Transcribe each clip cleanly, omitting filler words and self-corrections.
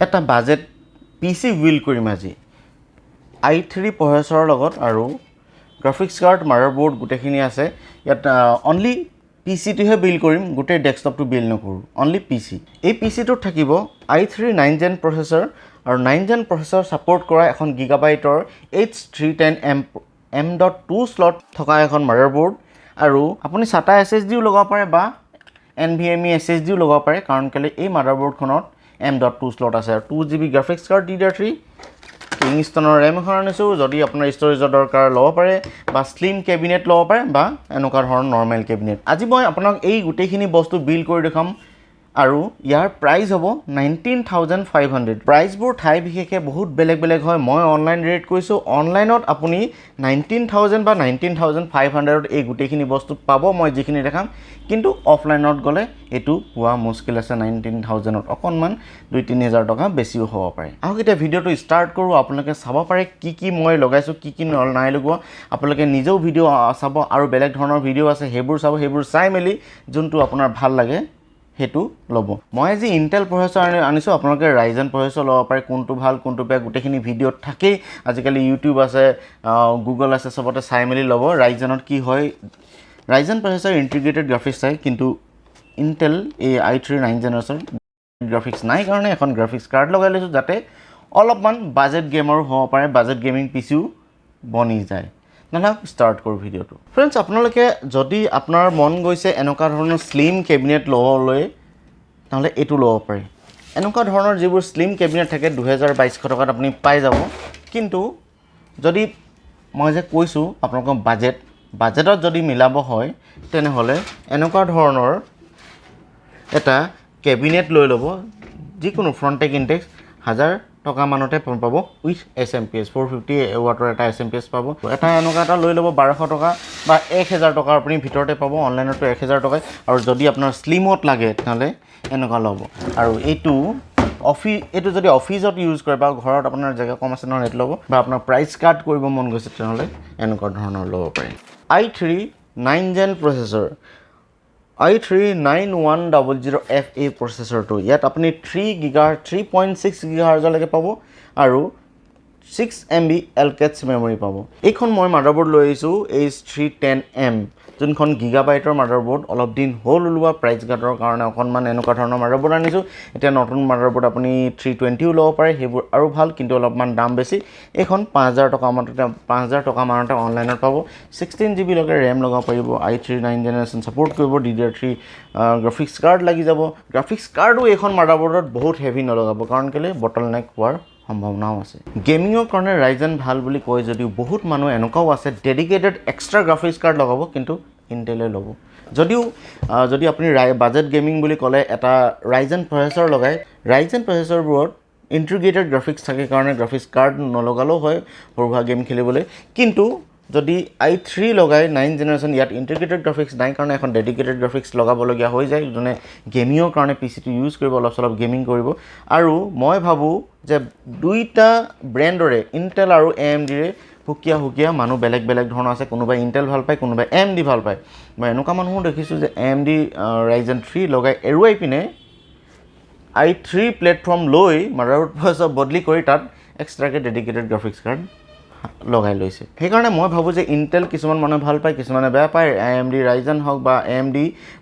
এটা budget PC build কৰিম আজি i3 প্ৰচেছৰৰ লগত আৰু গ্ৰাফিক্স কাৰ্ড মাদাৰবোৰ্ড গুটেখিনি আছে ইয়াত অনলি PC-টোহে বিল্ড কৰিম গুটে ডেস্কটপটো বিল্ড নকৰো অনলি PC এই PC-টোত থাকিব i3 9th gen প্ৰচেছৰ আৰু 9th gen প্ৰচেছৰ সাপোৰ্ট কৰা এখন গিগাবাইটৰ H310 M.2 স্লট থকা এখন মাদাৰবোৰ্ড আৰু আপুনি SATA SSD ও লগাব পাৰে বা NVMe SSD ও লগাব পাৰে কাৰণ কেলে এই মাদাৰবোৰ্ডখনত M.2 স্লট আছে আৰু 2GB graphics card DDR3 কিংষ্টনৰ RAM এখন আনিছো যদি আপোনাৰ ষ্টৰেজৰ দৰকাৰ ল'ব পাৰে বা স্লিম কেবিনেট ল'ব পাৰে বা এনেকুৱা ধৰণৰ নৰমাল কেবিনেট আজি মই আপোনাক এই গুটেখিনি বস্তু বিল্ড কৰি দেখাম আৰু ইয়াৰ প্ৰাইস হ'ব 19500 প্ৰাইসবোৰ ঠাই বিশেষে বহুত বেলেগ বেলেগ হয় মই অনলাইন ৰেট কৈছো অনলাইনত আপুনি 19000 বা 19500 ত এই গুটেখিনি বস্তু পাব মই যিখিনি দেখাম কিন্তু অফলাইনত গলে এটো পোৱা মুশকিল আছে 19000 ত অকনমান 2-3000 টকা বেছিও হ'ব পাৰে আৰু এটা ভিডিওটো ষ্টাৰ্ট কৰো আপোনালোকে চাব পাৰে কি মই লগাইছো কি নাই লগোৱা আপোনালোকে নিজেও ভিডিও চাব আৰু বেলেগ ধৰণৰ ভিডিও আছে হেবোৰ চাব হেবোৰ চাই মেলি যোনটো আপোনাৰ ভাল লাগে হেতু লব মই আজি ইন্টেল প্ৰচেছৰ আনিছো আপোনালোকে Ryzen প্ৰচেছৰ লব পাৰে কোনটো ভাল কোনটো বেয়া গুটেখিনি ভিডিওত থাকে আজিকালি YouTube আছে Google আছে সবতে চাই মেলি লব Ryzenত কি হয় Ryzen প্ৰচেছৰ ইন্টিগ্ৰেটেড গ্ৰাফিক্স চাই কিন্তু ইন্টেল এই i3 9th জেনাৰেশ্যন গ্ৰাফিক্স নাই কাৰণে এখন গ্ৰাফিক্স কাৰ্ড লগাই লৈছো যাতে অলপমান বাজেট গেমাৰো হ'ব পাৰে বাজেট গেমিং পিচিও বনি যায় না স্টাৰ্ট কৰো ভিডিওটো फ्रेंड्स আপোনালোকে যদি আপোনাৰ মন গৈছে এনেকুৱা ধৰণৰ স্লিম কেবিনেট লবলৈ তাহলে এটো লব পাৰে এনেকুৱা ধৰণৰ যিবোৰ স্লিম কেবিনেট থাকে 2200 টকাত আপুনি পাই যাব কিন্তু যদি মই যে কৈছো আপোনালোকৰ বাজেটত যদি মিলাব হয় তেনেহলে এনেকুৱা ধৰণৰ এটা কেবিনেট লৈ লব যিকোনো ফ্ৰণ্টেক ইনটেক্স 1000 টকা মানতে পাব উইথ SMPS 450 ওয়াটৰ এটা SMPS পাব এটা এনেকুৱা এটা লৈ লব 1200 টকা বা 1000 টকাৰ আপুনি ভিতৰতে পাব অনলাইনতো 1000 টকা আৰু যদি আপোনাৰ স্লিমত লাগে তাহলে এনেকুৱা লব আৰু এটো যদি অফিসত ইউজ কৰে বা ঘৰত আপোনাৰ জায়গা কম আছে নহয় এটো লব বা আপোনাৰ প্ৰাইস কাট কৰিব মন গৈছে তেনেহলে এনেকুৱা ধৰণৰ লব পাৰে i3 9th gen processor i3 9100FA প্ৰচেছৰটো ইয়াত আপুনি 3.6 GHz লৈকে পাব আৰু 6MB LCATS মেমৰি পাব এইখন মই মাদাৰবোৰ্ড লৈ আহিছো H310M যোনখন গিগাবাইটৰ মাদাৰবোৰ্ড অলপ দিন হল ওলোৱা প্ৰাইস গাটৰ কাৰণে অকনমান এনেকুৱা ধৰণৰ মাদাৰবোৰ্ড আনিছো এতিয়া নতুন মাদাৰবোৰ্ড আপুনি 320 ও ল'ব পাৰে হেবোৰ আৰু ভাল কিন্তু অলপমান দাম বেছি এখন 5000 টকা মানতে অনলাইনত পাব 16GB লৈকে RAM লগাব পাৰিব i3 9th জেনাৰেশ্যন সাপোৰ্ট কৰিব DDR3 গ্ৰাফিক্স কাৰ্ড লাগি যাব গ্ৰাফিক্স কাৰ্ডও এখন মাদাৰবোৰ্ডত বহুত হেভি নলগাব কাৰণ কেলে বটলনেক হোৱাৰ সম্ভাৱনাও আছে গেমিংৰ কাৰণে Ryzen ভাল বুলি কয় যদিও বহুত মানুহ এনেকাও আছে ডেডিকেটেড এক্সট্ৰা গ্ৰাফিক্স কাৰ্ড লগাব কিন্তু ইন্টেলে লব যদিও যদি আপুনি বাজেট গেমিং বুলি কলে এটা Ryzen প্ৰচেছৰ লগাই Ryzen প্ৰচেছৰবোৰত ইন্টিগ্ৰেটেড গ্ৰাফিক্স থাকে কাৰণে গ্ৰাফিক্স কাৰ্ড নলগালো হয় সৰুভা গেম খেলিবলৈ কিন্তু যদি i3 লগাই 9th জেনাৰেশ্যন ইয়াত ইন্টিগ্ৰেটেড গ্ৰাফিক্স নাই কাৰণে এখন ডেডিকেটেড গ্ৰাফিক্স লগাবলগীয়া হৈ যায় জনে গেমিংৰ কাৰণে পিসিটো ইউজ কৰিব অলপ গেমিং কৰিব আৰু মই ভাবো যে দুইটা ব্ৰ্যান্ডৰে ইন্টেল আৰু AMD ৰে হুকিয়া মানুহ বেলেগ ধৰণৰ আছে কোনোবা ইন্টেল ভাল পায় কোনোবা AMD ভাল পায় মই এনেকুৱা মানুহো দেখিছো যে AMD Ryzen 3 লগাই এৰুৱাই পিনে i3 প্লেটফৰ্ম লৈ মাদাৰবোৰ্ড প্ৰচেছৰ বদলি কৰি তাত এক্সট্ৰাকে ডেডিকেটেড গ্ৰাফিক্স কাৰ্ড লগাই লৈছে সেইকাৰণে মই ভাবো যে ইন্টেল কিছুমান মানুহ ভাল পায় কিছুমানে বেয়া পায় AMD Ryzen হক বা AMD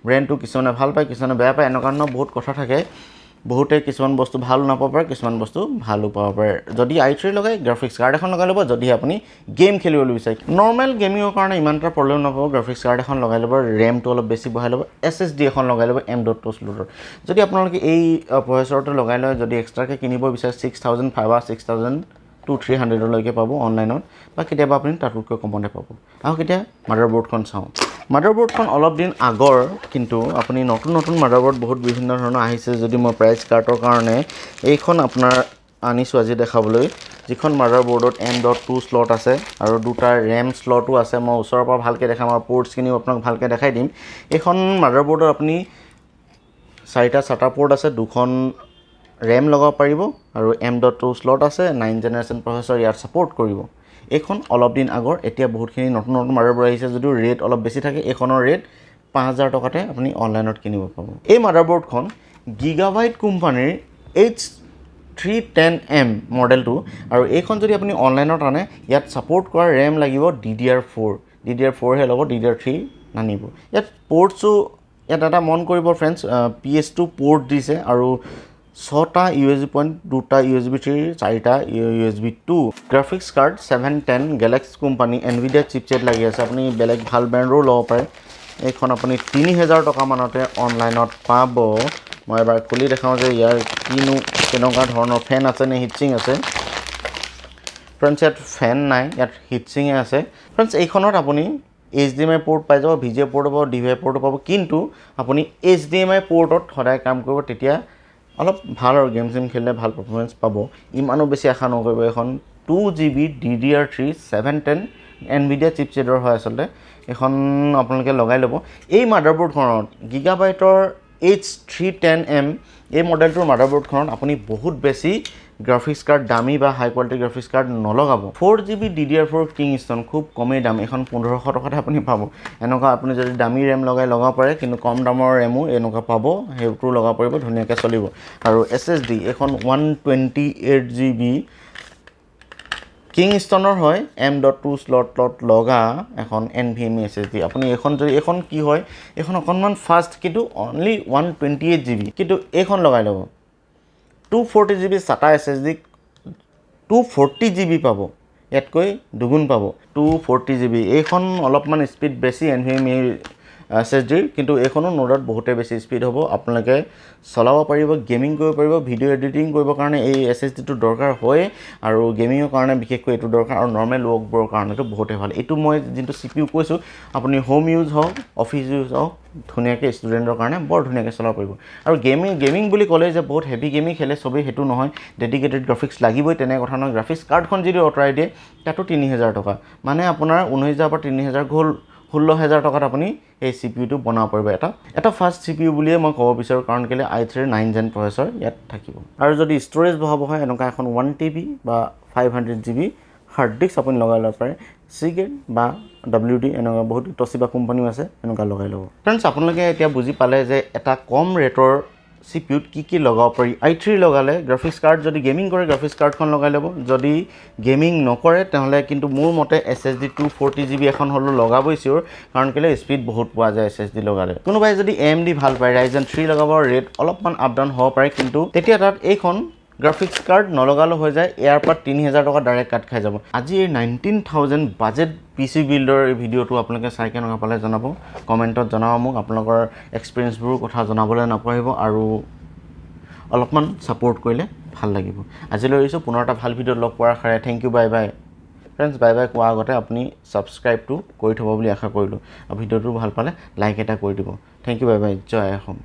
ব্ৰ্যান্ডটো কিছুমানে ভাল পায় কিছুমানে বেয়া পায় এনেকুৱা বহুত কথা থাকে বহুতে কিছুমান বস্তু ভাল নাপাব পাৰে কিছুমান বস্তু ভালো পাব পাৰে যদি i3 লগাই গ্ৰাফিক্স কাৰ্ড এখন লগাই লব যদি আপুনি গেম খেলিবলৈ বিচাৰে নৰমাল গেমিংৰ কাৰণে ইমানটা প্ৰবলেম নাপাব গ্ৰাফিক্স কাৰ্ড এখন লগাই লব RAM টো অলপ বেছি বঢ়াই লব SSD এখন লগাই লব M.2 স্লটৰ যদি আপোনালোকে এই প্ৰচেছৰটো লগাই লয় যদি এক্সট্ৰাকে কিনিব বিচাৰে 6500 বা 6300 লৈকে পাব অনলাইনত বা কেতিয়াবা আপুনি তাতকৈ কমতে পাব আৰু কেতিয়া মাদাৰবোৰ্ডখন চাও মাদাৰবোৰ্ডখন অলপ দিন আগৰ কিন্তু আপুনি নতুন মাদাৰবোৰ্ড বহুত বিভিন্ন ধৰণৰ আহিছে যদি মই প্ৰাইস কাৰ্ডৰ কাৰণে এইখন আপোনাৰ আনিছো আজি দেখাবলৈ যিখন মাদাৰবোৰ্ডত M.2 স্লট আছে আৰু দুটা RAM স্লটও আছে মই ওচৰৰ পৰা ভালকে দেখাম আৰু পোৰ্টছ কিনিও আপোনাক ভালকে দেখাই দিম এইখন মাদাৰবোৰ্ডত আপুনি 4টা SATA পোৰ্ট আছে দুখন RAM লগাব পাৰিব আৰু M.2 স্লট আছে 9th জেনাৰেশ্যন প্ৰচেছৰ ইয়াত সাপোৰ্ট কৰিব এখন অলপ দিন আগৰ এতিয়া বহুতখিনি নতুন মাদাৰবোৰ্ড আহিছে যদিও ৰেট অলপ বেছি থাকে এখনৰ ৰেট 5000 টকাতে আপুনি অনলাইনত কিনিব পাব এই মাদাৰবোৰ্ডখন গিগাবাইট কোম্পানীৰ 310M মডেলটো আৰু এইখন যদি আপুনি অনলাইনত আনে ইয়াত ছাপোৰ্ট কৰা ৰেম লাগিব DDR4 হে ল'ব DDR3 নানিব ইয়াত পোৰ্টছো ইয়াত এটা মন কৰিব ফ্ৰেণ্ডছ PS2 পোৰ্ট দিছে আৰু 6টা USB পইণ্ট 2টা USB 3 4টা USB 2 graphics card 710 Galaxy company Nvidia chipset লাগি আছে আপুনি বেলেগ ভাল ব্ৰেণ্ডৰো ল'ব পাৰে এইখন আপুনি 3000 টকা মানতে অনলাইনত পাব মই এবাৰ খুলি দেখাওঁ যে ইয়াৰ কিনো কেনেকুৱা ধৰণৰ ফেন আছে নে হিটচিং আছে ফ্ৰেণ্ডছ ইয়াত ফেন নাই ইয়াত হিটচিঙে আছে ফ্ৰেণ্ডছ এইখনত আপুনি HDMI পোৰ্ট পাই যাব VGA পোৰ্ট পাব DVI পোৰ্ট পাব কিন্তু আপুনি HDMI পোৰ্টত সদায় কাম কৰিব তেতিয়া অলপ ভাল আৰু গেম খেলিলে ভাল পাৰফৰমেন্স পাব ইমানো বেছি আশা নকৰিব এখন 2GB DDR3 710 Nvidia চিপছেটৰ হয় আসলে এখন আপোনালোকে লগাই ল'ব এই মাদাৰবোৰ্ডখনত গিগাবাইটৰ H310M এই মডেলটোৰ মাদাৰবোৰ্ডখনত আপুনি বহুত বেছি গ্ৰাফিক্স কাৰ্ড দামী বা হাই কোৱালিটি গ্ৰাফিক্স কাৰ্ড নলগাব 4GB DDR4 Kingston খুব কমেই দাম এখন 1500 টকাতে আপুনি পাব এনেকুৱা আপুনি যদি দামী ৰেম লগাব পাৰে কিন্তু কম দামৰ ৰেমো এনেকুৱা পাব হেউটো লগাব পাৰিব ধুনীয়াকৈ চলিব আৰু SSD এখন 128GB Kingstonৰ হয় M.2 স্লট লগা এখন NVMe SSD আপুনি এখন কি হয় এখন অকনমান ফাষ্ট কিন্তু অনলি 128GB কিন্তু এইখন লগাই ল'ব 240GB SATA SSD 240GB পাব ইয়াতকৈ দুগুণ পাব 240GB এইখন অলপমান স্পিড বেছি NVMe SSD কিন্তু এইখনো নোডত বহুতে বেছি স্পিড হ'ব আপোনালোকে চলাব পাৰিব গেমিং কৰিব পাৰিব ভিডিও এডিটিং কৰিব কাৰণে এই SSD টো দৰকাৰ হয় আৰু গেমিংৰ কাৰণে বিশেষকৈ এইটো দৰকাৰ আৰু নৰমাল ৱৰ্কবোৰৰ কাৰণেটো বহুতে ভাল এইটো মই যিটো CPU কৈছো আপুনি হোম ইউজ হওক অফিস ইউজ হওক ধুনীয়াকৈ ষ্টুডেন্টৰ কাৰণে বৰ ধুনীয়াকৈ চলাব পাৰিব আৰু গেমিং বুলি ক'লে যে বহুত হেভি গেমিং খেলে সবেই হেতু নহয় ডেডিকেটেড গ্ৰাফিক্স লাগিবই তেনে কথা নহয় গ্ৰাফিক্স কাৰ্ডখন যদি অতৰাই দিয়ে তাতো 3000 টকা মানে আপোনাৰ 19000 পৰা 3000 গ'ল 16000 টকাত আপুনি এই CPU টো বনাব পাৰিব এটা ফাষ্ট CPU বুলিয়ে মই ক'ব বিচাৰো কাৰণ কেলে i3 9 Gen প্ৰচেছৰ ইয়াত থাকিব আৰু যদি ষ্টৰেজ বহাব হয় এনেকা এখন 1TB বা 500GB হাৰ্ড ডিস্ক আপুনি লগাই ল'ব পাৰে Seagate বা WD এনেকা বহুত টচিবা কোম্পানীও আছে এনেকা লগাই ল'ব ফ্ৰেণ্ডছ আপোনালোকে এতিয়া বুজি পালে যে এটা কম ৰেটৰ CPU কি লগাব পাৰি i3 লগালে গ্ৰাফিক্স কাৰ্ড যদি গেমিং কৰে গ্ৰাফিক্স কাৰ্ডখন লগাই ল'ব যদি গেমিং নকৰে তেহলে কিন্তু মোৰ মতে SSD 240GB এখন হলো লগাবই চিওৰ কাৰণ কেলে স্পিড বহুত পোৱা যায় SSD লগালে কোনোবাই যদি AMD ভাল পায় Ryzen 3 লগাব ৰেট অলপমান আপ ডাউন হ'ব পাৰে কিন্তু তেতিয়া তাত এইখন গ্ৰাফিক্স কাৰ্ড নলগালো হৈ যায় ইয়াৰ পৰা 3000 টকা ডাইৰেক্ট কাট খাই যাব আজি এই 19000 বাজেট PC বিল্ডৰ এই ভিডিওটো আপোনালোকে চাই কেনেকুৱা পালে জনাব কমেন্টত জনাব মোক আপোনালোকৰ এক্সপেৰিয়েন্সবোৰ কথা জনাবলৈ নাপাহৰিব আৰু অলপমান সাপোৰ্ট কৰিলে ভাল লাগিব আজিলৈ এৰিছো পুনৰ এটা ভাল ভিডিঅ লগ পোৱাৰ আশাৰে thank you bye bye friends bye bye কোৱা আগতে আপুনি সাবস্ক্ৰাইবটো কৰি থব বুলি আশা কৰিলো আৰু ভিডিওটো ভাল পালে লাইক এটা কৰি দিব thank you bye by Jay Assam